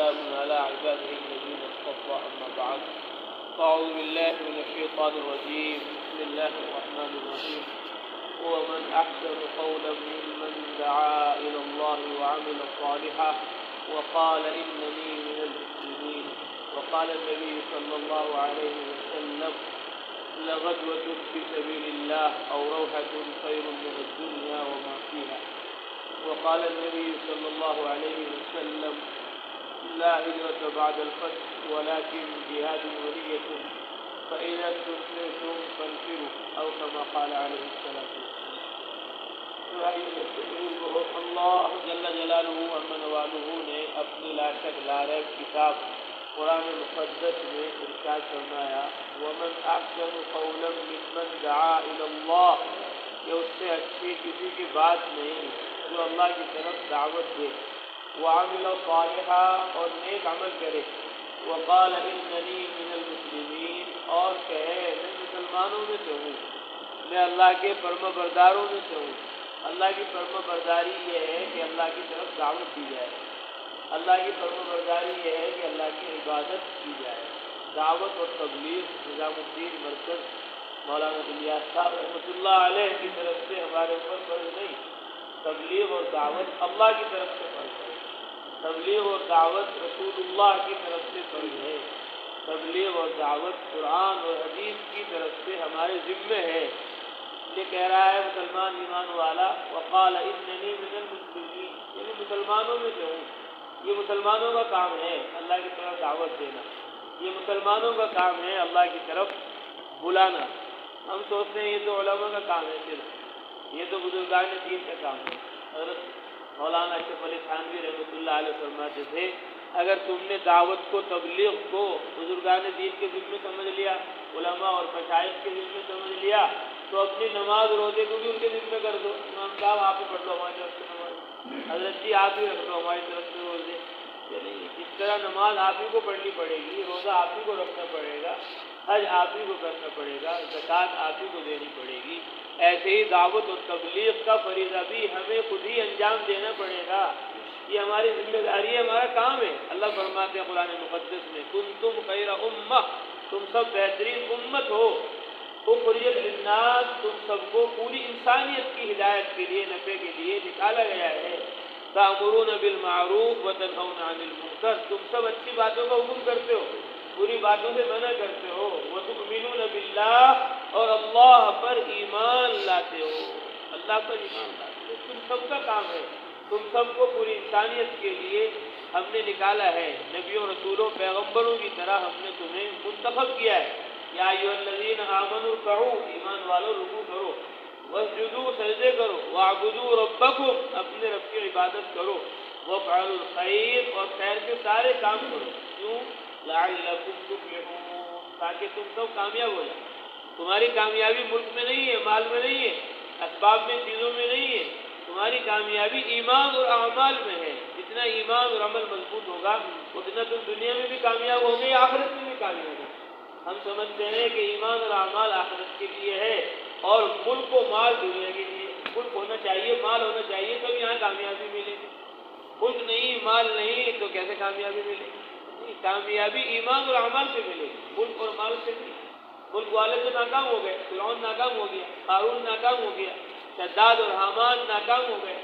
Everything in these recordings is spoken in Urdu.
وسلام على عباده الذين اصطفى أما بعد فأعوذ بالله من الشيطان الرجيم بسم الله الرحمن الرحيم ومن أحسن قولا ممن دعا إلى الله وعمل صالحا وقال إنني من المسلمين وقال النبي صلى الله عليه وسلم لغدوة في سبيل الله أو روحة خير من الدنيا وما فيها وقال النبي صلى الله عليه وسلم لا هجرة بعد الفتح ولكن جهاد ونية فإذا استنفرتم فانفروا أو كما قال عليه الصلاة والسلام. اللہ جل جلالہ ومن والہ نے اپنی لا شک لا ریب کتاب قرآن مقدس میں ارشاد فرمایا ومن احسن قولا ممن دعا الى اللہ، یہ اس سے اچھی کسی کی بات نہیں جو اللہ کی طرف دعوت دے، وعمل صالحا اور نیک عمل کرے، وقال اننی من المسلمین اور کہے میں مسلمانوں میں سے ہوں، میں اللہ کے فرما برداروں میں سے ہوں۔ اللہ کی فرما برداری یہ ہے کہ اللہ کی طرف دعوت دی جائے، اللہ کی فرما برداری یہ ہے کہ اللہ کی عبادت کی جائے۔ دعوت اور تبلیغ نظام الدین مرکز مولانا الیاس صاحب رحمۃ اللہ علیہ کی طرف سے ہمارے اوپر فرض نہیں، تبلیغ اور دعوت اللہ کی طرف سے فرض ہے، تبلیغ اور دعوت رسول اللہ کی طرف سے فرض ہے، تبلیغ اور دعوت قرآن اور حدیث کی طرف سے ہمارے ذمے ہے۔ یہ کہہ رہا ہے مسلمان ایمان والا وقال اننی من المسلمین، یعنی مسلمانوں میں سے ہوں، یہ مسلمانوں کا کام ہے اللہ کی طرف دعوت دینا، یہ مسلمانوں کا کام ہے اللہ کی طرف بلانا۔ ہم سوچتے ہیں یہ تو علماء کا کام ہے، صرف یہ تو بزرگان دین کا کام ہے۔ حضرت مولانا اشرف علی تھانوی رحمۃ اللہ علیہ فرماتے تھے اگر تم نے دعوت کو تبلیغ کو بزرگان دین کے ذمے سمجھ لیا، علماء اور مشائخ کے ذمے سمجھ لیا، تو اپنی نماز روزے کو بھی ان کے ذمے کر دو، امام صاحب آپ ہی پڑھ لو ہماری طرف سے نماز، حضرت جی آپ ہی رکھ لو ہماری طرف سے روزے، اس طرح نماز آپ ہی کو پڑھنی پڑے گی، روزہ آپ ہی کو رکھنا پڑے گا، حج آپ ہی کو کرنا پڑے گا، زکوٰۃ آپ ہی کو دینی پڑے گی۔ ایسے ہی دعوت و تبلیغ کا فریضہ بھی ہمیں خود ہی انجام دینا پڑے گا، یہ ہماری ذمہ داری ہے، ہمارا کام ہے۔ اللہ فرماتے ہیں قرآن مقدس میں کنتم خیر امہ، تم سب بہترین امت ہو، اخرجت للناس، تم سب کو پوری انسانیت کی ہدایت کے لیے نفع کے لیے نکالا گیا ہے۔ تأمرون بالمعروف وتنہون عن المنکر، تم سب اچھی باتوں کا حکم کرتے ہو، بری باتوں سے منع کرتے ہو، وتؤمنون باللہ اور اللہ پر ایمان لاتے ہو، اللہ پر ایمان لاتے ہو، تم سب کا کام ہے، تم سب کو پوری انسانیت کے لیے ہم نے نکالا ہے، نبیوں رسولوں پیغمبروں کی طرح ہم نے تمہیں منتخب کیا ہے۔ یا ایھا الذین آمنوا ارکعوا، ایمان والو رکوع کرو، واسجدوا سجدے کرو، واعبدوا ربکم اپنے رب کی عبادت کرو، وافعلوا الخیر اور خیر کے سارے کام کرو، کیوں؟ لعلکم تفلحون، تاکہ تم سب کامیاب ہو جاؤ۔ تمہاری کامیابی ملک میں نہیں ہے، مال میں نہیں ہے، اسباب میں، چیزوں میں نہیں ہے، تمہاری کامیابی ایمان اور اعمال میں ہے۔ جتنا ایمان اور عمل مضبوط ہوگا اتنا تم دنیا میں بھی کامیاب ہوگے، آخرت میں بھی کامیاب ہوگے۔ ہم سمجھتے ہیں کہ ایمان اور اعمال آخرت کے لیے ہے اور ملک و مال دنیا کے لیے، ملک ہونا چاہیے، مال ہونا چاہیے تب یہاں کامیابی ملے گی، ملک نہیں مال نہیں تو کیسے کامیابی ملے گی؟ کامیابی ایمان اور اعمال سے ملے گی، ملک اور مال سے نہیں۔ ملک والے تو ناکام ہو گئے، فرعون ناکام ہو گیا، قارون ناکام ہو گیا، شداد اور حامان ناکام ہو گئے،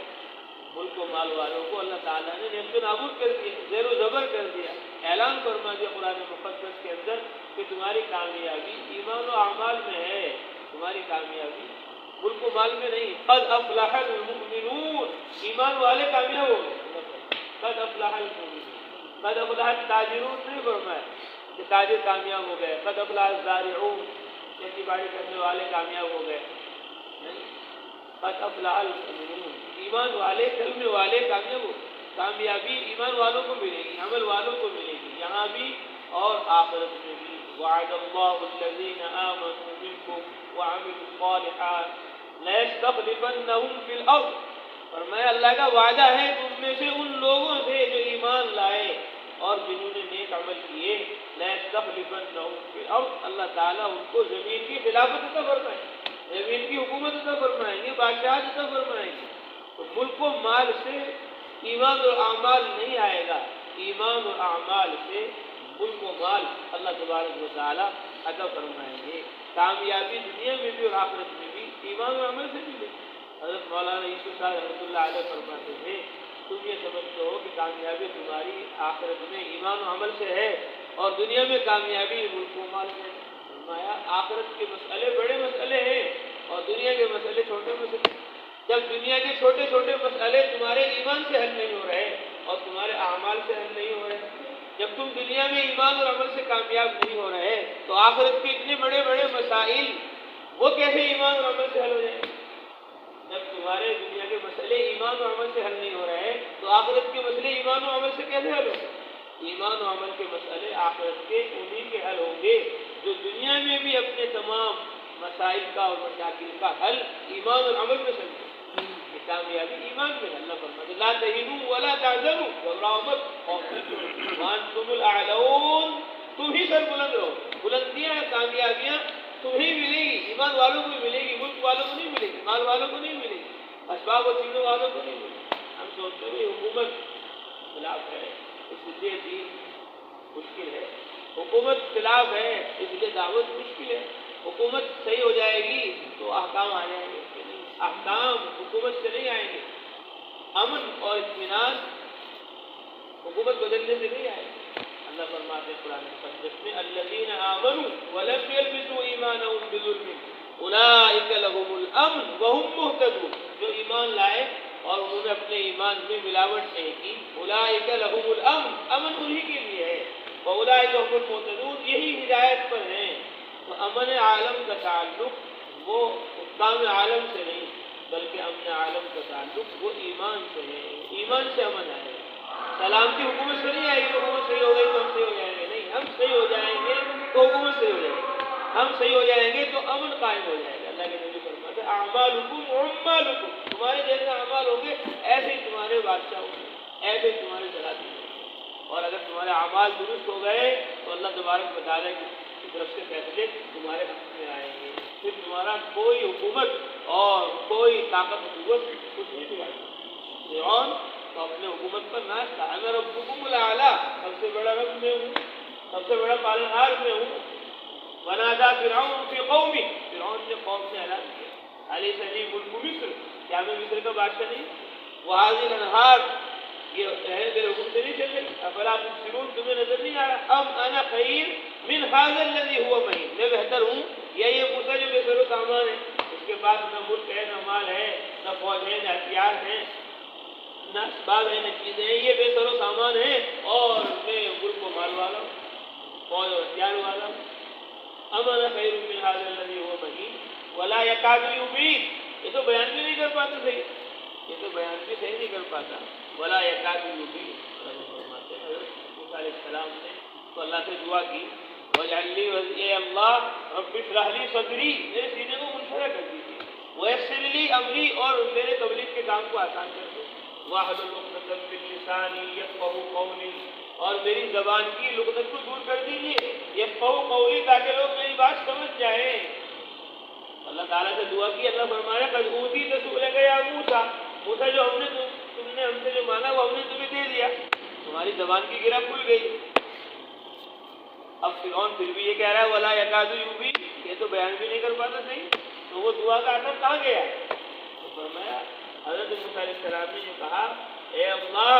ملک و مال والوں کو اللہ تعالیٰ نے نیست و نابود کر دیا، زیر و زبر کر دیا۔ اعلان فرما دیا قرآن مقدس کے اندر کہ تمہاری کامیابی ایمان و اعمال میں ہے، تمہاری کامیابی ملک و مال میں نہیں۔ قد افلح المؤمنون، ایمان والے کامیاب ہو گئے، قد افلح المؤمنون، قد افلح التاجرون نہیں فرمایا کہ تاجر کامیاب ہو گئے، قد افلح الزارعون، کھیتی باڑی کرنے والے کامیاب ہو گئے، نہیں، قد افلح المؤمنون، ایمان والے کلمے والے کامیاب ہو۔ کامیابی ایمان والوں کو ملے گی، عمل والوں کو ملے گی، یہاں بھی اور آخرت میں بھی۔ وعد اللہ الذین آمنوا منکم وعملوا الصالحات لیستخلفنہم فی الارض، فرمایا اللہ کا وعدہ ہے تم میں سے ان لوگوں سے جو ایمان لائے اور جنہوں نے نیک عمل کیے، لیستخلفنہم فی الارض، اللہ تعالیٰ ان کو زمین کی خلافت عطا فرمائے، زمین کی حکومت عطا فرمائیں گے، بادشاہت عطا فرمائیں گے۔ تو ملک و مال سے ایمان اور اعمال نہیں آئے گا، ایمان اور اعمال سے ملک و مال اللہ تبارک و تعالیٰ عطا فرمائیں گے. کامیابی دنیا میں بھی اور آخرت میں بھی ایمان اور عمل سے ملے. حضرت مولانا یوسف صاحب رحمۃ اللہ علیہ فرماتے تھے تم یہ سمجھتے ہو کہ کامیابی تمہاری آخرت میں ایمان و عمل سے ہے اور دنیا میں کامیابی ملک و مال سے. فرمایا آخرت کے مسئلے بڑے مسئلے ہیں اور دنیا کے مسئلے چھوٹے مسئلے. جب دنیا کے چھوٹے چھوٹے مسئلے تمہارے ایمان سے حل نہیں ہو رہے اور تمہارے اعمال سے حل نہیں ہو رہے، جب تم دنیا میں ایمان اور عمل سے کامیاب نہیں ہو رہے تو آخرت کے اتنے بڑے بڑے مسائل وہ کیسے ایمان اور عمل سے حل ہو جائیں گے؟ جب تمہارے دنیا کے مسئلے ایمان و عمل سے حل نہیں ہو رہے تو آخرت کے مسئلے ایمان و عمل سے کیسے حل ہوں گے؟ ایمان و عمل کے مسئلے آخرت کے انہی کے حل ہوں گے جو دنیا میں بھی اپنے تمام مسائل کا اور مشاکل کا حل ایمان اور عمل میں سمجھے. کامیابی ایمان میں. اللہ فرماتے لا تہنوا ولا تحزنوا گھبراؤ مت وانتم الاعلون، تم ہی سر بلند رہو. بلندیاں کامیابیاں تمہیں ملے گی، ایمان والوں کو ملے گی، ملک والوں کو نہیں ملے گی، مال والوں کو نہیں ملے گی، اسباب و چیزوں والوں کو نہیں ملے گی. ہم سوچتے ہیں حکومت خلاف ہے اس لیے دین مشکل ہے، حکومت خلاف ہے اس لیے دعوت مشکل ہے، حکومت صحیح ہو جائے گی تو احکام آ جائیں گے. احکام حکومت سے نہیں آئیں گے، امن اور اطمینان حکومت بدلنے سے نہیں آئے گا. اللہ فرماتے ہیں قرآن مقدس میں الذین آمنوا ولم یلبسوا ایمانهم بظلم اولئک لهم الامن وهم مہتدون. جو ایمان لائے اور انہوں نے اپنے ایمان میں ملاوٹ نہیں کی، اولئک لهم الامن، امن انہی کے لیے ہے، واولئک هم المہتدون، یہی ہدایت پر ہیں. تو امن عالم کا تعلق وہ حکام عالم سے نہیں بلکہ امن عالم کا تعلق وہ ایمان سے ہے. ایمان سے امن آئے گا. سلامتی حکومت سے نہیں آئے گی، حکومت صحیح ہو گئی تو ہم صحیح ہو جائیں گے، نہیں، ہم صحیح ہو جائیں گے تو حکومت صحیح ہو جائے گی، ہم صحیح ہو جائیں گے تو امن قائم ہو جائے گا. اللہ کے نبی فرماتے ہیں اعمالکم عمالکم، تمہارے جیسے اعمال ہوں گے ایسے ہی تمہارے بادشاہ ہوں گے، ایسے ہی تمہارے سلاطین ہوں گے. اور اگر تمہارے اعمال درست ہو گئے تو اللہ تبارک و تعالیٰ کی طرف سے فیصلے تمہارے حق میں آئیں گے. پھر تمہارا کوئی حکومت اور کوئی طاقت قوت کچھ نہیں بگاڑے. فرعون تو اپنے حکومت پر ناز تھا، انا ربکم الاعلیٰ، سب سے بڑا رب میں ہوں، سب سے بڑا پالنہار میں ہوں. ونادى فرعون في قومه، فرعون نے قوم سے اعلان کیا الیس لی ملک مصر، کیا میں مصر کا بادشاہ نہیں؟ وهذه الانہار، یہ نہریں میرے حکم سے نہیں چل رہی. افلا تبصرون، تمہیں نظر نہیں آ رہا؟ ام انا خیر من هذا الذي هو مهین، میں بہتر ہوں یا یہ موسیٰ جو بے سر و سامان ہے، اس کے پاس نہ ملک ہے، نہ مال ہے، نہ فوج ہے، نہ ہتھیار ہے، نہ اسباب ہے، نہ چیزیں ہیں، یہ بے سر و سامان ہے اور میں ملک و مال والا ہوں، فوج اور ہتھیار والا ہوں. ام انا خیر من هذا الذي هو مهین ولا يكاد يبین، یہ تو بیان بھی نہیں کر پاتا صحیح، یہ تو بیان بھی صحیح نہیں کر پاتا. ولا يكاد يبین، فرماتے ہیں حضرت موسیٰ علیہ السلام نے تو اللہ سے دعا کی واجعل لی اے اللہ رب اشرح لی صدری، میرے سینے کو منشرح کر دیجیے، ویسر لی امری، اور میرے تبلیغ کے کام کو آسان کر دو، واحلل عقدۃ من لسانی یفقهوا قولی، اور میری زبان کی لغت کو دور کر دیجیے، یفقهوا قولی، تاکہ لوگ میری بات سمجھ جائیں. اللہ تعالیٰ سے دعا کی. اللہ فرمایا قد اوتیت سؤلک یا موسیٰ، موسیٰ جو تم نے ہم سے جو مانگا وہ ہم نے تمہیں دے دیا، تمہاری زبان کی گرہ کھل گئی. اب فرعون پھر بھی یہ کہہ رہا ہے ولا یکاد یبین، یہ تو بیان بھی نہیں کر پاتا صحیح، تو وہ دعا کا اثر کہاں گیا؟ تو فرمایا حضرت موسیٰ علیہ السلام نے جو کہا اے اللہ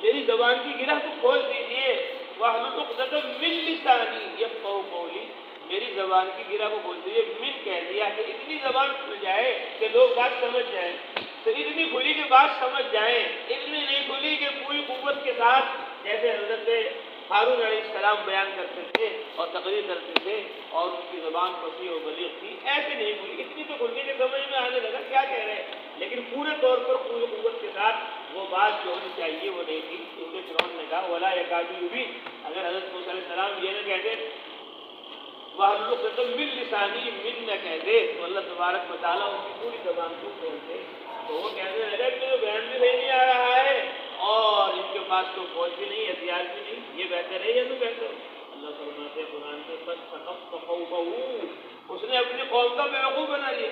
میری زبان کی گرہ کو کھول دیجیے، واحلل عقدۃ من لسانی یفقهوا قولی، میری زبان کی گرہ کو کھول دیجیے. من کہہ دیا کہ اتنی زبان کھل جائے کہ لوگ بات سمجھ جائیں، تو اتنی کھلی کہ بات سمجھ جائیں، اتنی نہیں کھلی کہ پوری قوت کے ساتھ جیسے حضرت ہارون علیہ السلام بیان کرتے تھے اور تقریر کرتے تھے اور ان کی زبان فصیح و بلیغ تھی، ایسے نہیں کھلی، اتنی تو کھلی کہ سمجھ میں آنے لگا کیا کہہ رہے ہیں، لیکن پورے طور پر پوری قوت کے ساتھ وہ بات جو ہونی چاہیے وہ نہیں تھی. کیونکہ فرعون نے کہا ولا یکاد یبین، اگر حضرت موسیٰ علیہ السلام یہ نہ کہتے واحلل عقدۃ من لسانی، من نہ کہتے تو اللہ تبارک و تعالیٰ ان کی پوری زبان کو کھولتے. تو وہ کہنے لگے کہ تو بیان بھی صحیح نہیں آ رہا ہے اور ان کے پاس تو فوج بھی نہیں، ہتھیار بھی نہیں، یہ بہتر ہے یا تو بہتر ہے؟ اللہ فرماتے ہیں قرآن کے فاستخف قومه، اس نے اپنی قوم کا بیوقوف بنا لیا.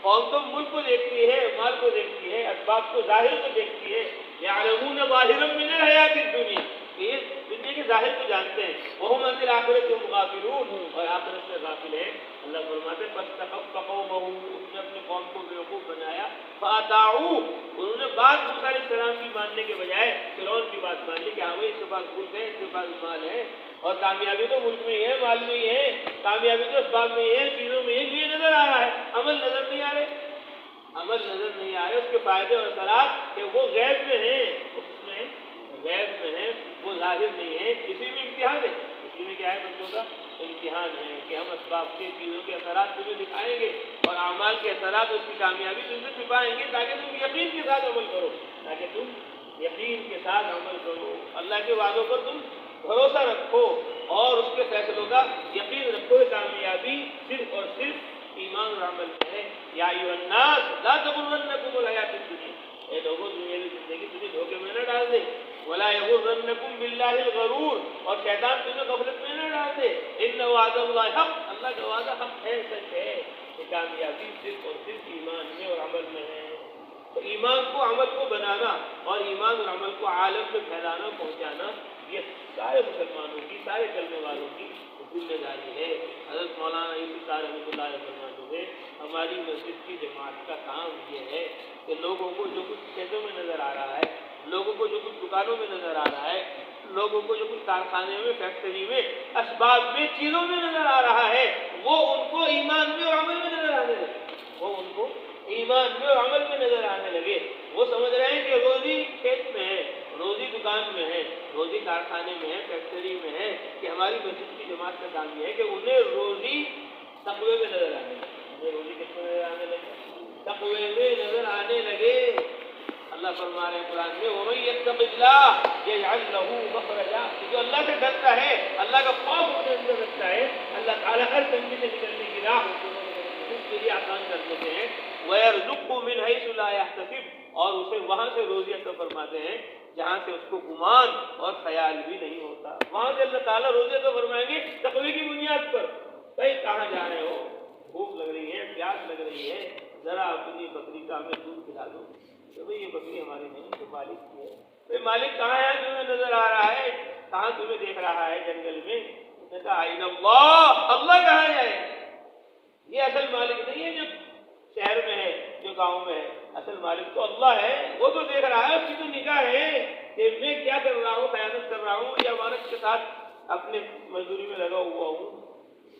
قوم تو ملک کو دیکھتی ہے، مال کو دیکھتی ہے، اسباب کو ظاہر کو دیکھتی ہے، یعلمون ظاہرا من الحیات الدنیا، یہ دنیا کے ظاہر کو جانتے ہیں، وہم عن الآخرۃ هم غافلون، اور آخرت سے غافل ہیں۔ اللہ فرماتے ہیں فاستخف قومہ، اس نے اپنی قوم کو بیوقوف بنایا، فاطاعوہ، انہوں نے بعد موسیٰ علیہ السلام کی ماننے کے بجائے فرعون کی بات مان لی کہ ہاں بھائی اس کے پاس ملک ہے، اس کے پاس مال ہے، اور کامیابی تو ملک میں ہی ہے، مال میں ہی ہے، کامیابی تو اسباب میں ہی ہے، چیزوں میں ہی، یہ نظر آ رہا ہے، عمل نظر نہیں آ رہے، عمل نظر نہیں آ رہے، اس کے فائدے اور اثرات کہ وہ غیب میں ہیں، اس میں غیب میں ہیں، وہ ظاہر نہیں ہے۔ اسی میں امتحان ہے، اسی میں کیا ہے بچوں کا امتحان ہے کہ ہم اسباب کے چیزوں کے اثرات تمہیں دکھائیں گے اور اعمال کے اثرات اس کی کامیابی تم سے چھپائیں گے تاکہ تم یقین کے ساتھ عمل کرو، تاکہ تم یقین کے ساتھ عمل کرو، اللہ کے وعدوں پر تم بھروسہ رکھو اور اس کے فیصلوں کا یقین رکھو۔ کامیابی صرف اور صرف ایمان اور عمل میں ہے۔ یا ایھا الناس لا تغرنکم الحیات الدنیا، اے لوگوں دنیاوی زندگی تمہیں دھوکے میں نہ ڈال دے، ولا یغرنکم باللہ الغرور، اور شیطان تمہیں غفلت میں نہ ڈال دے، ان وعد اللہ حق، اللہ کا وعدہ حق ہے، سچ ہے۔ کہ کامیابی صرف اور صرف ایمان میں اور عمل میں ہے۔ تو ایمان کو عمل کو بنانا اور ایمان اور عمل کو عالم میں پھیلانا پہنچانا، یہ سارے مسلمانوں کی، سارے چلنے والوں کی ذمہ داری ہے۔ حضرت مولانا یوسف صاحب رحمۃ اللہ علیہ فرماتے ہیں ہماری مسجد کی جماعت کا کام یہ ہے کہ لوگوں کو جو کچھ کھیتوں میں نظر آ رہا ہے، لوگوں کو جو کچھ دکانوں میں نظر آ رہا ہے، لوگوں کو جو کچھ کارخانے میں، فیکٹری میں، اسباب میں، چیزوں میں نظر آ رہا ہے، وہ ان کو ایمان میں اور عمل میں نظر آنے لگے، وہ ان کو ایمان میں اور عمل میں نظر آنے لگے۔ وہ سمجھ رہے ہیں کہ روزی کھیت میں ہے، روزی دکان میں ہے، روزی کارخانے میں ہے، فیکٹری میں ہے، کہ ہماری مسجد کی جماعت کا کام یہ ہے کہ انہیں روزی تقوی میں نظر آنے لگے، انہیں روزی کس میں نظر آنے لگے؟ تقوی میں نظر آنے لگے۔ اللہ فرما رہے ہیں قرآن میں وَمَن يَتَّقِ اللَّهَ يَجْعَل لَّهُ مَخْرَجًا، جو اللہ سے ڈرتا ہے، اللہ کا خوف اپنے اندر رکھتا ہے، اللہ تعالیٰ ہر تنگی سے نکلنے کی راہ اس کے لیے آسان کر دیتے ہیں۔ وَيَرْزُقْهُ مِنْ حَيْثُ لَا يَحْتَسِبُ، اور اسے وہاں سے روزی عطا فرماتے ہیں جہاں سے اس کو گمان اور خیال بھی نہیں ہوتا، وہاں سے اللہ تعالیٰ روزی عطا فرمائیں گے تقوی کی بنیاد پر۔ بھائی کہاں جا رہے ہو؟ بھوک لگ رہی ہے، پیاس لگ رہی ہے، ذرا اپنی بکری کا ہمیں دودھ پلا دو، تو بھائی یہ بکری ہماری نہیں، تو مالک کی ہے۔ بھائی مالک کہاں ہے؟ تمہیں نظر آ رہا ہے، کہاں تمہیں دیکھ رہا ہے؟ جنگل میں۔ اس نے کہا اَیْنَ اللَّهُ، اللہ کہاں ہے؟ یہ اصل مالک نہیں ہے جو شہر میں ہے، جو گاؤں میں ہے، اصل مالک تو اللہ ہے، وہ تو دیکھ رہا ہے، اس کی تو نگاہ ہے کہ میں کیا کر رہا ہوں، خیانت کر رہا ہوں یا امانت کے ساتھ اپنے مزدوری میں لگا ہوا ہوں۔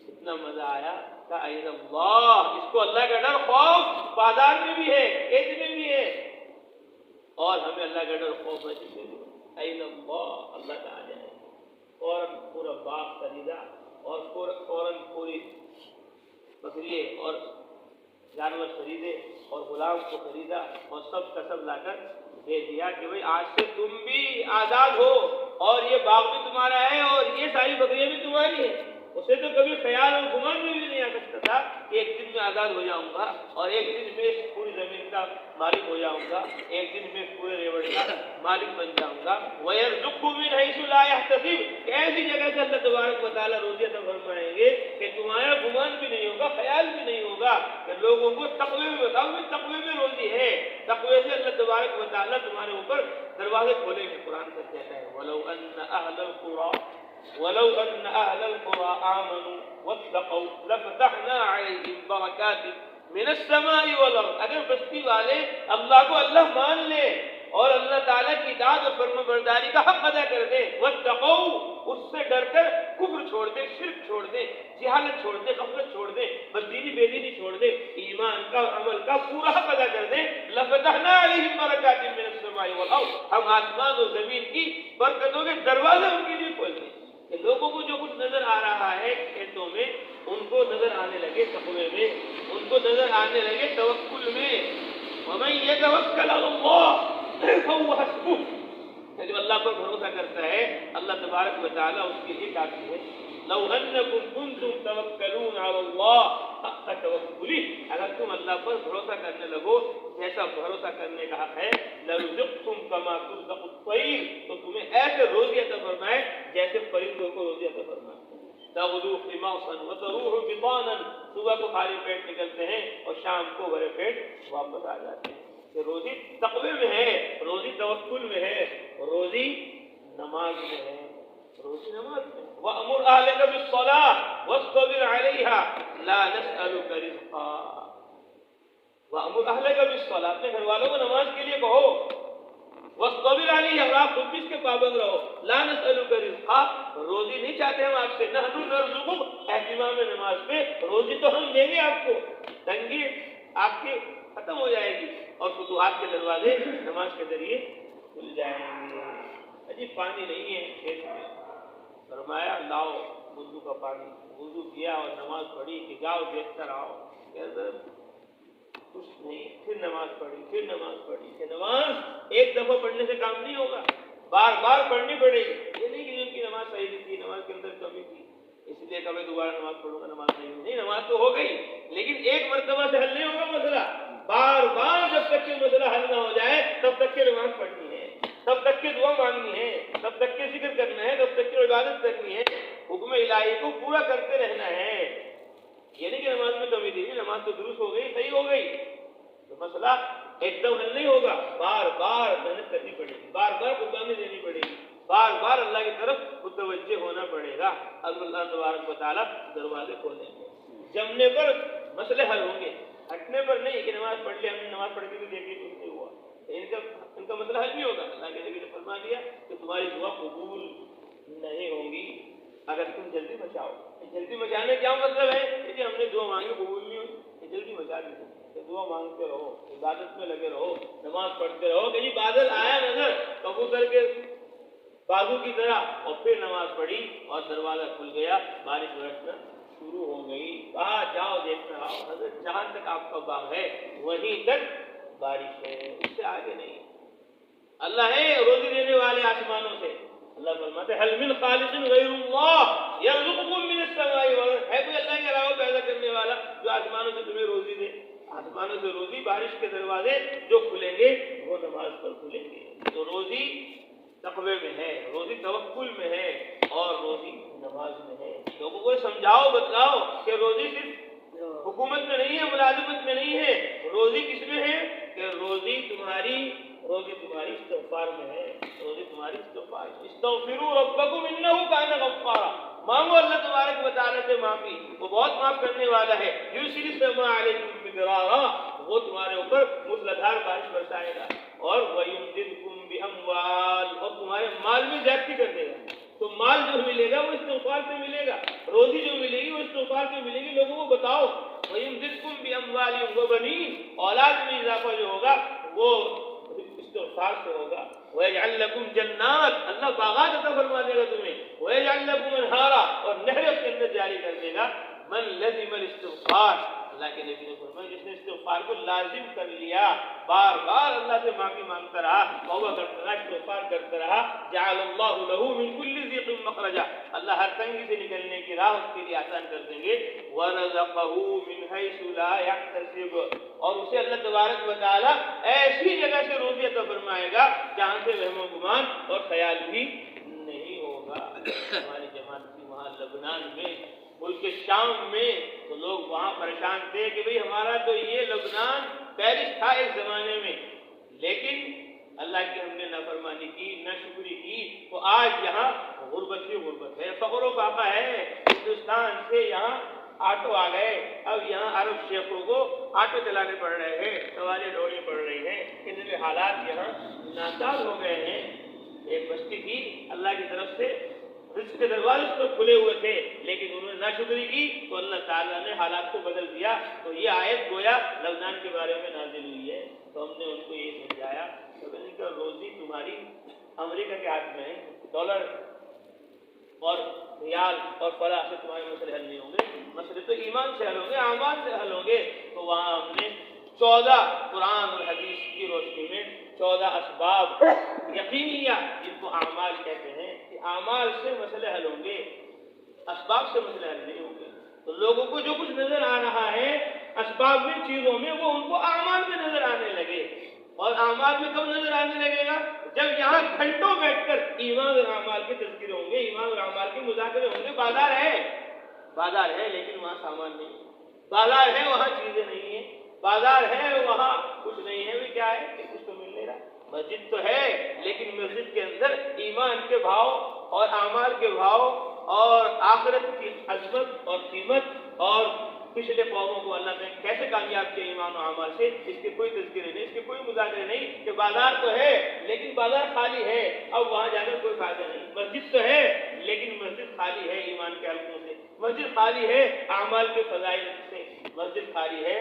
اتنا مزہ آیا کہ اَیْنَ اللَّهُ، اس کو اللہ کا ڈر، خوف بازار میں بھی ہے، کھیت میں بھی ہے، اور ہمیں اللہ کا ڈر خوف مسجد میں بھی ہے۔ اَیْنَ اللَّهُ، اللہ کہاں جائے؟ فوراً پورا باغ خریدا اور فوراً پوری بکریے اور جانور خریدے اور غلام کو خریدا اور سب کا سب لا کر دے دیا کہ بھئی آج سے تم بھی آزاد ہو اور یہ باغ بھی تمہارا ہے اور یہ ساری بکریاں بھی تمہاری ہیں۔ اسے تو کبھی خیال اور گمان میں بھی نہیں آ سکتا تھا کہ ایک دن میں آزاد ہو جاؤں گا اور ایک دن میں اس پوری زمین کا مالک ہو جاؤں گا، ایک دن میں پورے ریوڑ کا مالک بن جاؤں گا۔ وَيَرْزُقْهُ مِنْ حَيْثُ لَا يَحْتَسِبُ، ایسی جگہ سے اللہ تبارک و تعالیٰ روزی عطا فرمائیں گے کہ تمہارا گمان بھی نہیں ہوگا، خیال بھی نہیں ہوگا کہ لوگوں کو تقوی میں بتاؤ کہ تقوی میں روزی ہے۔ تقوی سے اللہ تبارک و تعالیٰ تمہارے اوپر دروازے کھولیں گے۔ قرآن کا کہتا ہے وَلَوْ أَنَّ أَهْلَ الْقُرَىٰ آمَنُوا وَاتَّقَوْا لَفَتَحْنَا عَلَيْهِمْ بَرَكَاتٍ مِنَ السَّمَاءِ وَالْأَرْضِ، اگر بستی والے اللہ کو اللہ مان لیں اور اللہ تعالیٰ کی اطاعت اور فرمانبرداری کا حق ادا کر دیں، وَاتَّقَوْا، اس سے ڈر کر کفر چھوڑ دیں، شرک چھوڑ دیں، جہالت چھوڑ دیں، غفلت چھوڑ دیں، بددینی بے دینی چھوڑ دیں، ایمان کا اور عمل کا پورا حق ادا کر دیں، لَفَتَحْنَا عَلَيْهِمْ بَرَكَاتٍ مِنَ السَّمَاءِ وَالْأَرْضِ، ہم آسمان اور زمین کی برکتوں کے دروازے ان کے لیے کھول دیں کہ لوگوں کو جو کچھ نظر آ رہا ہے کھیتوں میں ان کو نظر آنے لگے تقوی میں، ان کو نظر آنے لگے توکل میں۔ وَمَن يَتَوَكَّلْ عَلَى اللَّهِ فَهُوَ حَسْبُهُ، جو اللہ پر بھروسہ کرتا ہے اللہ تبارک و تعالیٰ اس کے لیے کافی ہے۔ لَوْ أَنَّكُمْ كُنتُمْ تَوَكَّلُونَ عَلَى اللَّهِ حَقَّ تَوَكُّلِهِ، اگر تم اللہ پر بھروسہ کرنے لگو جیسا بھروسہ کرنے کا حق ہے، لَرُزِقْتُمْ كَمَا تُرْزَقُ الطَّيْرُ، تو تمہیں ایسے روزی عطا فرمائے جیسے پرندوں کو روزی عطا فرمائے۔ تغدو خماصا وتروح بطانا، صبح کو خالی پیٹ نکلتے ہیں اور شام کو بھرے پیٹ واپس آ جاتے ہیں۔ کہ روزی تقوی میں ہے، روزی توکل میں ہے، روزی نماز میں ہے، روزی نماز میں۔ وَأْمُرْ أَهْلَكَ بِالصَّلَاةِ وَاصْطَبِرْ عَلَيْهَا لَا نَسْأَلُكَ رِزْقًا۔ وَأْمُرْ أَهْلَكَ بِالصَّلَاةِ، اپنے گھر والوں کو نماز کے لیے کہو، وَاصْطَبِرْ عَلَيْهَا، اور آپ خود بھی اس کے پابند رہو، لَا نَسْأَلُكَ رِزْقًا، روزی نہیں چاہتے ہم آپ سے، نَحْنُ نَرْزُقُكَ، اہتمام نماز پہ، روزی تو ہم دیں گے آپ کو، تنگی آپ کی ختم ہو جائے گی اور فتوحات کے دروازے نماز کے ذریعے کھل جائیں گے۔ اجی پانی نہیں ہے کھیت میں، فرمایا لاؤ وضو کا پانی، وضو کیا اور نماز پڑھی کہ جاؤ دیکھتا رہو، کچھ نہیں، پھر نماز پڑھی، پھر نماز پڑھی، کہ نماز ایک دفعہ پڑھنے سے کام نہیں ہوگا، بار بار پڑھنی پڑے گی۔ یہ نہیں کہ ان کی نماز صحیح نہیں تھی، نماز کے اندر کمی تھی، اس لیے کبھی دوبارہ نماز پڑھوں گا، نماز نہیں ہوئی، نہیں، نماز تو ہو گئی، لیکن ایک مرتبہ سے حل نہیں ہوگا مسئلہ، بار بار جب تک کہ مسئلہ حل نہ ہو جائے تب تک کہ نماز پڑھنی ہے، تب تک کہ دعا مانگنی ہے، تب تک کہ ذکر کرنا ہے، تب تک کہ عبادت کرنی ہے، حکم الہی کو پورا کرتے رہنا ہے۔ یہ نہیں کہ نماز میں کمی تھی، نماز تو درست ہو گئی، صحیح ہو گئی، تو مسئلہ ایک دم حل نہیں ہوگا، بار بار محنت کرنی پڑے گی، بار بار قربانی دینی پڑے گی، بار بار اللہ کی طرف متوجہ ہونا پڑے گا، اللہ تبارک و تعالیٰ دروازے کھولیں گے۔ جمنے پر مسئلے حل ہوں گے، ہٹنے پر نہیں کہ نماز پڑھ لی، ہم نے نماز پڑھ کے بھی دیکھی کچھ نہیں ہوا، ان کا مسئلہ حل نہیں ہوگا۔ اللہ کے نبی نے فرما دیا کہ تمہاری دعا قبول نہیں ہوں گی اگر تم جلدی مچاؤ۔ جلدی مچانے کیا مطلب ہے کہ ہم نے دعا مانگی قبول نہیں ہوئی، جلدی مچا دی، دعا مانگتے رہو، عبادت میں لگے رہو، نماز پڑھتے رہو، کہ جی بادل آیا نظر کبوتر کے بازو کی طرح، اور پھر نماز پڑھی اور دروازہ کھل گیا، بارش برسنا شروع ہو گئی، کہا جاؤ دیکھنا رہو، حضرت جہاں تک آپ کا باغ ہے وہیں تک بارش ہے، اس سے آگے نہیں۔ اللہ ہے روزی دینے والے آسمانوں سے، اللہ فرماتے ہیں حل من خالق غیر اللہ یرزقکم من السماء والارض، ہے کوئی اللہ کے علاوہ پیدا کرنے والا جو آسمانوں سے تمہیں روزی دے؟ آسمانوں سے روزی، بارش کے دروازے جو کھلیں گے وہ نماز پر کھلیں گے۔ تو روزی تقوی میں ہے، روزی توکل میں ہے، اور روزی نماز میں ہے۔ لوگوں کو سمجھاؤ، بتلاؤ کہ روزی صرف حکومت میں نہیں ہے، ملازمت میں نہیں ہے، روزی کس میں ہے؟ کہ روزی تمہاری استغفار میں ہے، روزی تمہاری استغفار میں۔ استغفروا ربکم انہ کان غفارا، مانگو اللہ تبارک و تعالیٰ سے معافی، وہ بہت معاف کرنے والا ہے۔ یرسل السماء علیکم مدرارا، وہ تمہارے اوپر موسلادھار بارش برسائے گا، اور وَيُمْدِدْكُمْ بِأَمْوَالٍ، اور تمہارے مال میں زیادتی کر دے گا۔ تو مال جو ملے گا وہ استغفار سے ملے گا، روزی جو ملے گی وہ استغفار سے ملے گی۔ لوگوں کو بتاؤ وَيُمْدِدْكُمْ بِأَمْوَالٍ وَبَنِينَ، اولاد میں اضافہ جو ہوگا وہ استغفار سے ہوگا۔ وَيَجْعَلْ لَكُمْ جَنَّاتٍ، اللہ باغات عطا فرما دے گا تمہیں۔ وَيَجْعَلْ لَكُمْ أَنْهَارًا، اور نہریں اس کے اندر جاری کر دے گا۔ مَنْ لَزِمَ الاستغفار، اللہ کے نبی نے فرمایا جس نے استغفار کو لازم کر لیا، بار بار اللہ سے معافی مانگتا رہا، توبہ کرتا رہا، استغفار کرتا رہا، جعل اللہ لہ من کل ضیق مخرجا، اللہ ہر تنگی سے نکلنے کی راہ اس کے لیے آسان کر دیں گے۔ ورزقہ من حیث لا یحتسب، اور اسے اللہ تبارک و تعالی ایسی جگہ سے روزی عطا فرمائے گا جہاں سے وہم و گمان اور خیال بھی نہیں ہوگا۔ ہماری جماعت تھی وہاں لبنان میں، ملک شام میں، تو لوگ وہاں پریشان تھے کہ بھئی ہمارا تو یہ لبنان پیرس تھا ایک زمانے میں، لیکن اللہ کی ہم نے نافرمانی کی، ناشکری کی، تو آج یہاں غربت ہی غربت ہے، فقر و فاقہ ہے۔ ہندوستان سے یہاں آٹو آ گئے، اب یہاں عرب شیخوں کو آٹو چلانے پڑ رہے ہیں، سواریں ڈھونی پڑ رہی ہیں، اتنے حالات یہاں ناچار ہو گئے ہیں۔ ایک بستی تھی، اللہ کی طرف سے رزق کے دروازے اس پر کھلے ہوئے تھے، لیکن انہوں نے ناشکری کی تو اللہ تعالیٰ نے حالات کو بدل دیا۔ تو یہ آیت گویا لبنان کے بارے میں نازل ہوئی ہے، تو ہم نے ان کو یہ سمجھایا کہ روزی تمہاری امریکہ کے ہاتھ میں ہے، ڈالر اور ریال اور فلاں سے تمہارے مسئلے حل نہیں ہوں گے، مسئلے تو ایمان سے حل ہوں گے، اعمال سے حل ہوں گے۔ تو وہاں ہم نے 14 قرآن اور حدیث کی روشنی میں 14 اسباب یقینیہ، جن کو اعمال کہتے ہیں، کہ اعمال سے مسئلے حل ہوں گے، اسباب سے مسئلے حل نہیں ہوں گے۔ تو لوگوں کو جو کچھ نظر آ رہا ہے اسباب میں، چیزوں میں، وہ ان کو اعمال میں نظر آنے لگے۔ اور اعمال میں کب نظر آنے لگے گا؟ جب یہاں گھنٹوں بیٹھ کر ایمان اور اعمال کے تذکرے ہوں گے، ایمان اور اعمال کے مذاکرے ہوں گے۔ بازار ہے لیکن وہاں سامان نہیں ہے، بازار ہے وہاں چیزیں نہیں ہیں، بازار ہے وہاں کچھ نہیں ہے۔ کیا ہے کہ کچھ تو مل نہیں رہا. مسجد تو ہے لیکن مسجد کے اندر ایمان کے بھاؤ اور اعمال کے بھاؤ اور آخرت کی عظمت اور قیمت اور پچھلے قوموں کو اللہ نے کیسے کامیاب کیا ایمان و اعمال سے، اس کے کوئی تذکرے نہیں، اس کے کوئی مذاکرے نہیں. کہ بازار تو ہے لیکن بازار خالی ہے، اب وہاں جا کر کوئی فائدہ نہیں. مسجد تو ہے لیکن مسجد خالی ہے ایمان کے حلقوں سے، مسجد خالی ہے اعمال کے فضائل سے، مسجد خالی ہے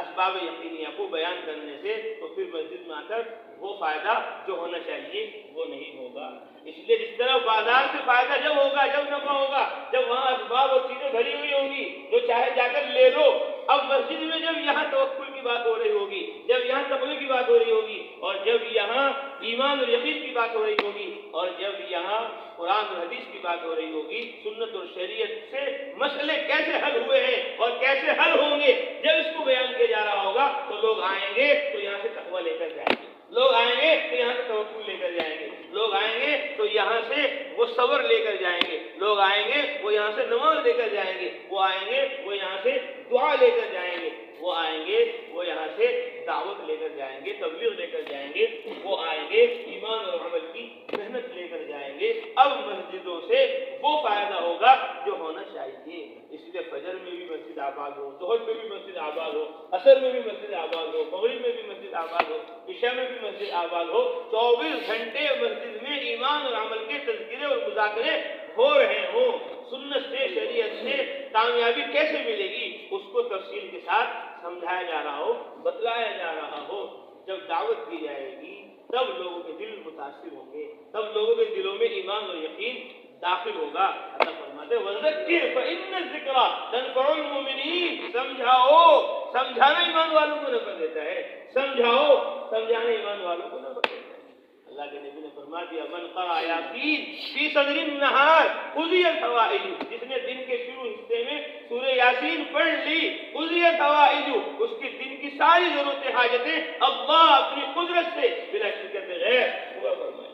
اسباب یقینیہ کو بیان کرنے سے. تو پھر مسجد میں آ کر وہ فائدہ جو ہونا چاہیے وہ نہیں ہوگا. اس لیے جس طرح بازار سے فائدہ جب ہوگا، جب نفع ہوگا، جب وہاں اسباب اور چیزیں بھری ہوئی ہوں گی، جو چاہے جا کر لے لو. اب مسجد میں جب یہاں توکل کی بات ہو رہی ہوگی، جب یہاں تقوی کی بات ہو رہی ہوگی، اور جب یہاں ایمان اور یقین کی بات ہو رہی ہوگی، اور جب یہاں قرآن اور حدیث کی بات ہو رہی ہوگی، سنت اور شریعت سے مسئلے کیسے حل ہوئے ہیں اور کیسے حل ہوں گے، جب اس کو بیان کیا جا رہا ہوگا تو لوگ آئیں گے تو یہاں سے تقوی لے کر جائیں گے، لوگ آئیں گے تو یہاں سے توکل لے کر جائیں گے، لوگ آئیں گے تو یہاں سے وہ صبر لے کر جائیں گے، لوگ آئیں گے وہ یہاں سے نماز لے کر جائیں گے، وہ آئیں گے وہ یہاں سے دعا لے کر جائیں گے، وہ آئیں گے وہ یہاں سے دعوت لے کر جائیں گے، تبلیغ لے کر جائیں گے، وہ آئیں گے ایمان اور عمل کی محنت لے کر جائیں گے. اب مسجدوں سے وہ فائدہ ہوگا جو ہونا چاہیے. اس لیے فجر میں بھی مسجد آباد ہو، ظہر میں بھی مسجد آباد ہو، عصر میں بھی مسجد آباد ہو، مغرب میں بھی مسجد آباد ہو، عشاء میں بھی مسجد آباد ہو. 24 گھنٹے مسجد میں ایمان اور عمل کے تذکرے اور مذاکرے ہو رہے ہوں. سنت سے شریعت سے کامیابی کیسے ملے گی اس کو تفصیل کے ساتھ سمجھایا جا رہا ہو، بتلایا جا رہا ہو. جب دعوت دی جائے گی تب لوگوں کے دل متاثر ہوں گے، تب لوگوں کے دلوں میں ایمان اور یقین داخل ہوگا. اللہ فرماتے ہیں وَذَكِّرْ فَإِنَّ الذِّكْرَىٰ تَنفَعُ الْمُؤْمِنِينَ. سمجھاؤ، سمجھانا ایمان والوں کو نفع دیتا ہے، سمجھاؤ، سمجھانا ایمان والوں کو نفع دیتا ہے. اللہ کے نبی نے فرما دیا من قرأ یاسین فی صدر النہار قضی الحوائج. جس نے دن کے شروع حصے میں سورہ یاسین پڑھ لی، قضی الحوائج، اس کے دن کی ساری ضرورتیں حاجتیں اللہ اپنی قدرت سے بلا شرکت غیر پورا فرمائے.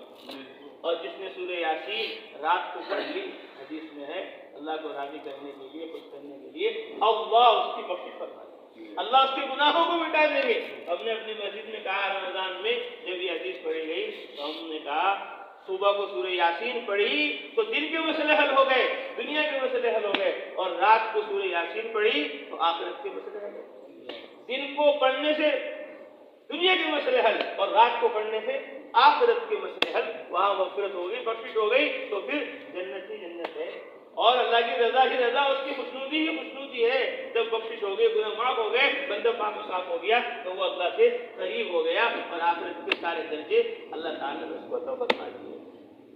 اور جس نے سورہ یاسین رات کو پڑھ لی، حدیث میں ہے اللہ کو راضی کرنے کے لیے، خوش کرنے کے لیے اللہ اس کی بخشش فرمائے، اللہ اس کے گناہوں کو مٹا دیں گے. ہم نے اپنی مسجد میں کہا رمضان میں جب یہ حدیث پڑھی گئی تو ہم نے کہا صبح کو سورہ یاسین پڑھی تو دن کے مسئلے حل ہو گئے، دنیا کے مسئلے حل ہو گئے، اور رات کو سورہ یاسین پڑھی تو آخرت کے مسئلے حل ہو گئے. دن کو پڑھنے سے دنیا کے مسئلے حل اور رات کو پڑھنے سے آخرت کے مسئلے حل. وہاں مغفرت ہو گئی، بخشش ہو گئی تو پھر جنت ہی جنت ہے، اور اللہ کی رضا ہی رضا، اس کی خوشنودی ہی خوشنودی ہے. جب بخشش ہو گئی، گناہ معاف ہو گئے، بندہ پاک و صاف ہو گیا تو وہ اللہ سے قریب ہو گیا، اور آخرت کے سارے درجے اللہ تعالیٰ نے اس کو عطا فرما دیے.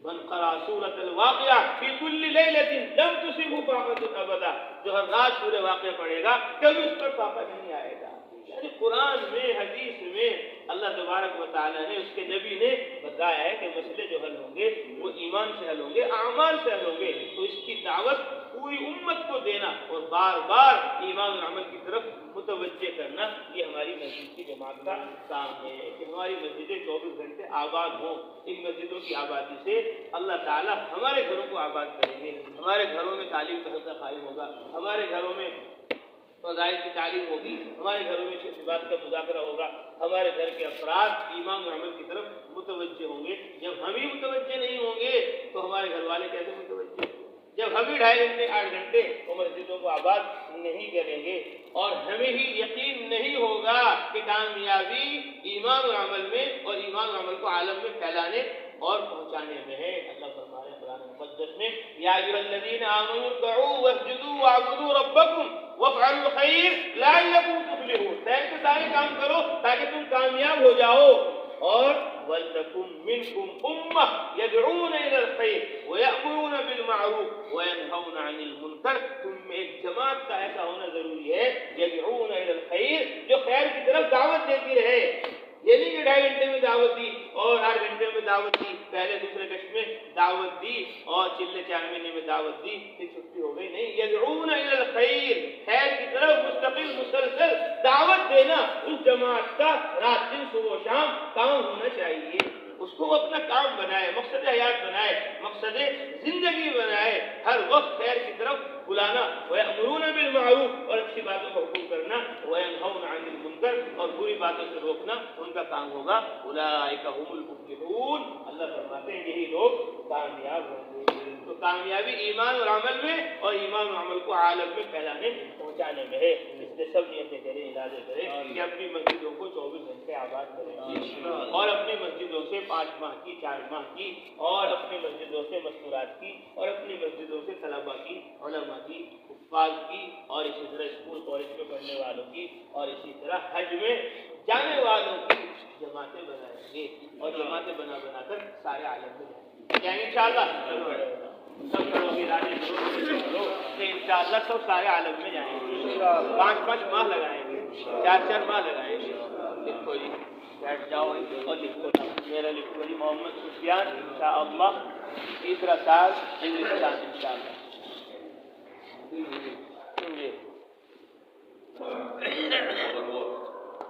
من قرأ سورۃ الواقعہ فی کل لیلۃ لم تصبہ فاقۃ ابدا. جو ہر رات سورہ واقعہ پڑھے گا کبھی اس پر فاقہ نہیں آئے گا. یعنی قرآن میں، حدیث میں اللہ تبارک و تعالیٰ نے، اس کے نبی نے بتایا ہے کہ مسئلے جو حل ہوں گے وہ ایمان سے حل ہوں گے، اعمال سے حل ہوں گے. تو اس کی دعوت پوری امت کو دینا اور بار بار ایمان اور عمل کی طرف متوجہ کرنا، یہ ہماری مسجد کی جماعت کا کام ہے کہ ہماری مسجدیں 24 گھنٹے آباد ہوں. ان مسجدوں کی آبادی سے اللہ تعالیٰ ہمارے گھروں کو آباد کریں گے، ہمارے گھروں میں تعلیم کا حلقہ قائم ہوگا، ہمارے گھروں میں فضائل کی تعلیم ہوگی، ہمارے گھروں میں کسی بات کا مذاکرہ ہوگا، ہمارے گھر کے افراد ایمان اور عمل کی طرف متوجہ ہوں گے. جب ہم ہی متوجہ نہیں ہوں گے تو ہمارے گھر والے کیسے متوجہ ہوں گے؟ جب ہم ہی 2.5 گھنٹے 8 گھنٹے وہ مسجدوں کو آباد نہیں کریں گے اور ہمیں ہی یقین نہیں ہوگا کہ کامیابی ایمان اور عمل میں اور ایمان اور عمل کو عالم میں پھیلانے اور پہنچانے میں ہے. اللہ فرمائے قرآن مقدس میں یا ایھا الذین آمنوا ارکعوا واسجدوا واعبدوا ربکم وافعلوا الخیر لعلکم تفلحون. خیر کے سارے کام کرو تاکہ تم کامیاب ہو جاؤ. اور وَلْتَكُن مِّنكُمْ أُمَّةٌ يَدْعُونَ إِلَى الْخَيْرِ وَيَأْمُرُونَ بِالْمَعْرُوفِ وَيَنْهَوْنَ عَنِ الْمُنكَرِ. تم میں ایک جماعت کا ایسا ہونا ضروری ہے يَدْعُونَ إِلَى الْخَيْرِ، جو خیر کی طرف دعوت دیتی رہے. یہ نہیں کہ 2.5 گھنٹے میں دعوت دی اور 8 گھنٹے میں دعوت دی، پہلے دوسرے کشف میں دعوت دی اور چلے 4 مہینے میں دعوت دی پھر چھٹی ہو گئی. نہیں، يَدْعُونَ إِلَى الْخَيْرِ، خیر کی طرف مستقل مسلسل دعوت دینا اس جماعت کا رات دن صبح و شام کام ہونا چاہیے. اس کو اپنا کام بنائے، مقصد حیات بنائے، مقصد زندگی بنائے، ہر وقت خیر کی طرف بلانا. وَيَأْمُرُونَ بِالْمَعْرُوفِ، اور اچھی باتوں کا حکم کرنا. وَيَنْهَوْنَ عَنِ الْمُنكَرِ، اور بری باتوں سے روکنا ان کا کام ہوگا. اولئک هم المفلحون. اللہ فرماتے ہیں یہی لوگ کامیاب ہوں گے. تو کامیابی ایمان اور عمل میں اور ایمان اور عمل کو عالم میں پھیلانے پہنچانے میں ہے. اس لیے سب نیتیں کریں, ارادے کریں کہ اپنی مسجدوں کو 24 گھنٹے آباد کریں اور اپنی مسجدوں سے 5 ماہ کی 4 ماہ کی اور اپنی مسجدوں سے مستورات کی اور اپنی مسجدوں سے طلبا کی, علماء کی, حفاظ کی اور اسی طرح اسکول کالج میں پڑھنے والوں کی اور اسی طرح حج میں جانے والوں کی جماعتیں بنائیں گے اور جماعتیں بنا بنا کر سارے عالم میں جائیں گے انشاءاللہ. سب کرو گے ارادے کرو کہ انشاءاللہ سب سارے عالم میں جائیں گے. 5 ماہ لگائیں گے, 4 ماہ لگائیں گے. لکھو جی, بیٹھ جاؤ اور لکھو. میرا لکھو جی, محمد سفیان انشاءاللہ, تیسرا سال انگلستان انشاءاللہ.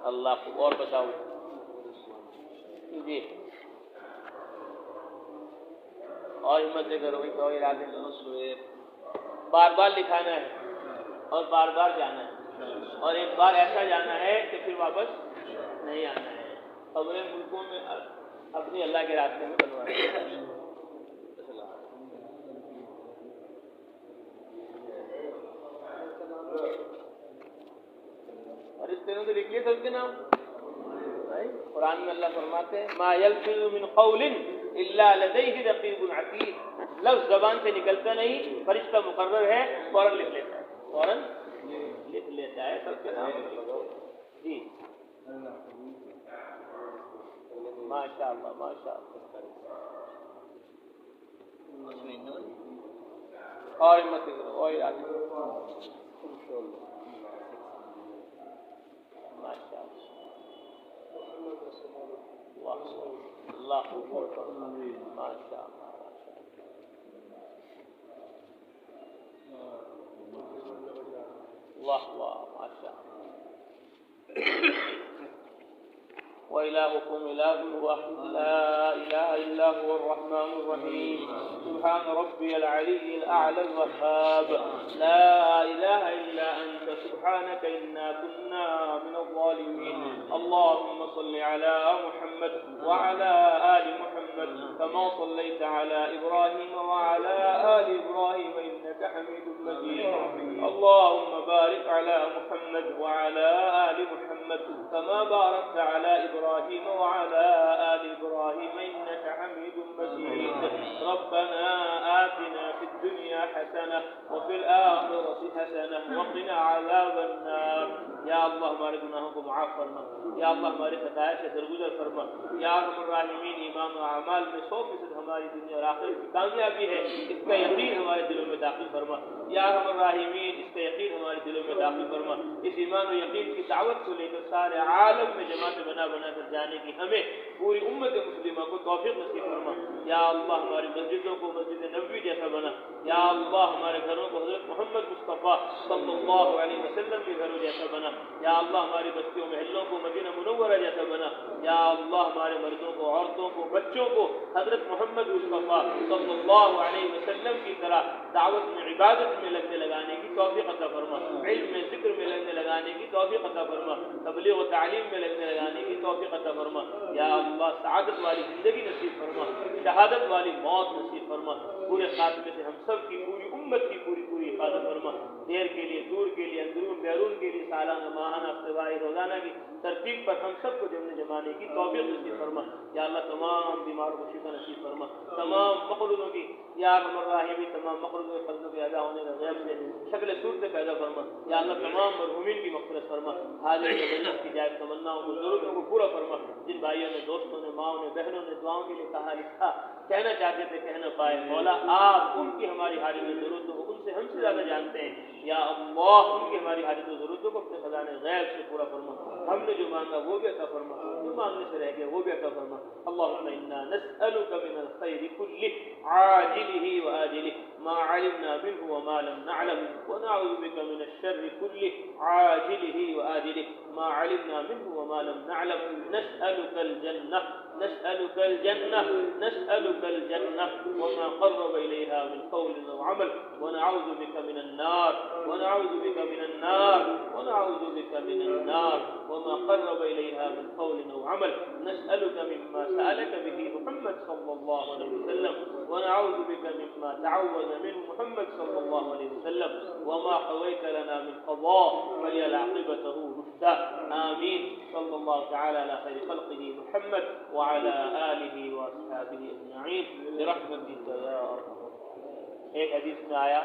اللہ کو اور بتاؤ جی, اور ہمت کرو تو ارادے کرو. بار بار لکھانا ہے اور بار بار جانا ہے اور ایک بار ایسا جانا ہے کہ پھر واپس نہیں آنا ہے. خبریں ملکوں میں اپنی اللہ کے راستے میں بنوانا. اور اس طرح سے لکھ لیے سب کے نام. قرآن میں اللہ فرماتے ہیں ما یلفظ من قول الا لدیہ رقیب عتید. لفظ زبان سے نکلتا نہیں, فرشتہ مقرر ہے, فوراً لکھ لیتا ہے, فوراً لکھ لیتا ہے. سب کے نام جی. ماشاء اللہ ماشاء اللہ. اور ہمت کرو اور ارادے کرو. ماشاء اللہ. اللہ ماشاء اللہ. واہ واہ ماشاء اللہ. وإلهكم إله واحد لا إله إلا هو الرحمن الرحيم. سبحان ربي العلي الأعلى الوهاب. لا إله إلا أنت سبحانك إنا كنا من الظالمين. اللهم صل على محمد وعلى آل محمد كما صليت على إبراهيم وعلى آل إبراهيم إنك حميد مجيد. اللهم بارك على محمد وعلى آل محمد كما باركت على إبراهيم وعلى آل إبراهيم إنك حميد مجيد. ربنا آتنا في الدنيا حسنة وفي الآخرة حسنة وقنا عذاب النار. یا اللہ ہمارے گناہوں کو معاف فرما, یا اللہ ہمارے خطائیں سے درگزر فرما. یا ارحم الراحمین, ایمان و اعمال میں 100% ہماری دنیا اور آخرت کی کامیابی ہے, اس کا یقین ہمارے دلوں میں داخل فرما. یا ارحم الراحمین, اس کا یقین ہمارے دلوں میں داخل فرما. اس ایمان و یقین کی دعوت کو لے کر سارے عالم میں جماعتیں بنا بنا کر جانے کی ہمیں پوری امت مسلمہ کو توفیق نصیب فرما. یا اللہ ہماری مسجدوں کو مسجد نبوی جیسا بنا. یا اللہ ہمارے گھروں کو حضرت محمد مصطفیٰ صلی اللہ علیہ وسلم کے گھروں جیسا بنا. یا اللہ ہماری بستیوں محلوں کو مدینہ منورہ جیسا بنا. یا اللہ ہمارے مردوں کو, عورتوں کو, بچوں کو حضرت محمد مصطفیٰ صلی اللہ علیہ وسلم کی طرح دعوت میں, عبادت میں لگنے لگانے کی توفیق عطا فرما. علم میں, ذکر میں لگنے لگانے کی توفیق عطا فرما. تبلیغ و تعلیم میں لگنے لگانے کی توفیق عطا فرما. یا اللہ سعادت والی زندگی نصیب فرما, شہادت والی موت نصیب فرما. پورے خاتمے سے ہم سب کی, پوری امت کی پوری حفاظت فرما. دیر کے لیے, دور کے لیے, اندرون بیرون کے لیے, سالانہ, ماہانہ, ہفتہ روزانہ کی ترتیب پر ہم سب کو جمنے جمانے کی توفیق نصیب فرما. یا اللہ تمام بیماروں کو شفا نصیب فرما. تمام مقروضوں کی یا ارحم الراحمین تمام مقروضوں کے قرضوں کے ادا ہونے کا غیب سے شکل صورت پیدا فرما. یا اللہ تمام مرحومین کی مغفرت فرما. حاضر جنت کی جائز تمناؤں کو, ضرورتوں کو پورا فرما. جن بھائیوں نے, دوستوں نے, ماؤں نے, بہنوں نے دعاؤں کے لیے کہا, لکھا, کہنا چاہتے تھے کہہ نہ پائے, مولا آپ ان کی ہماری حاجت و ضرورتوں کو ان سے ہم سے زیادہ جانتے ہیں. یا اللہ ان کی ہماری حاجت و ضرورتوں کو اپنے خزانے غیب سے پورا فرما. ہم نے جو مانگا وہ بھی عطا فرما, جو مانگنے سے رہ گیا وہ بھی عطا فرما. اللهم انا نسألك من الخير كله عاجله وآجله ما علمنا منه وما لم نعلم, ونعوذ بك من الشر كله عاجله وآجله ما علمنا منه وما لم نعلم. نسألك الجنة, نسألك الجنة, نسألك الجنة وما قرب إليها من قول أو عمل, ونعوذ بك من النار, ونعوذ بك من النار, ونعوذ بك من النار وما قرب إليها من قول أو عمل نسألك مما سألك به محمد صلى الله عليه وسلم ونعوذ بك مما تعوذ منه محمد صلى الله عليه وسلم وما حويت لنا من قضاء فليل عاقبته رشدا آمين صلى الله تعالى على خير خلقه محمد وعلى آله وأصحابه أجمعين برحمتك يا أرحم الراحمين. ایک حدیث میں آیا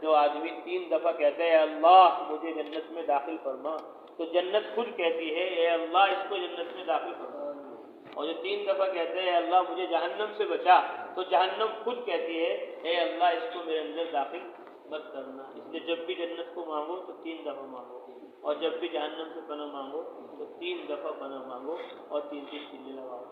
جو آدمی 3 دفعہ کہتے ہیں اللہ مجھے جنت میں داخل فرما تو جنت خود کہتی ہے اے اللہ اس کو جنت میں داخل فرما. اور جو 3 دفعہ کہتے ہیں اللہ مجھے جہنم سے بچا تو جہنم خود کہتی ہے اے اللہ اس کو میرے اندر داخل مت کرنا. اس لیے جب بھی جنت کو مانگو تو 3 دفعہ مانگو اور جب بھی جہنم سے پناہ مانگو تو 3 دفعہ پناہ مانگو اور 3 چلے لگاؤ.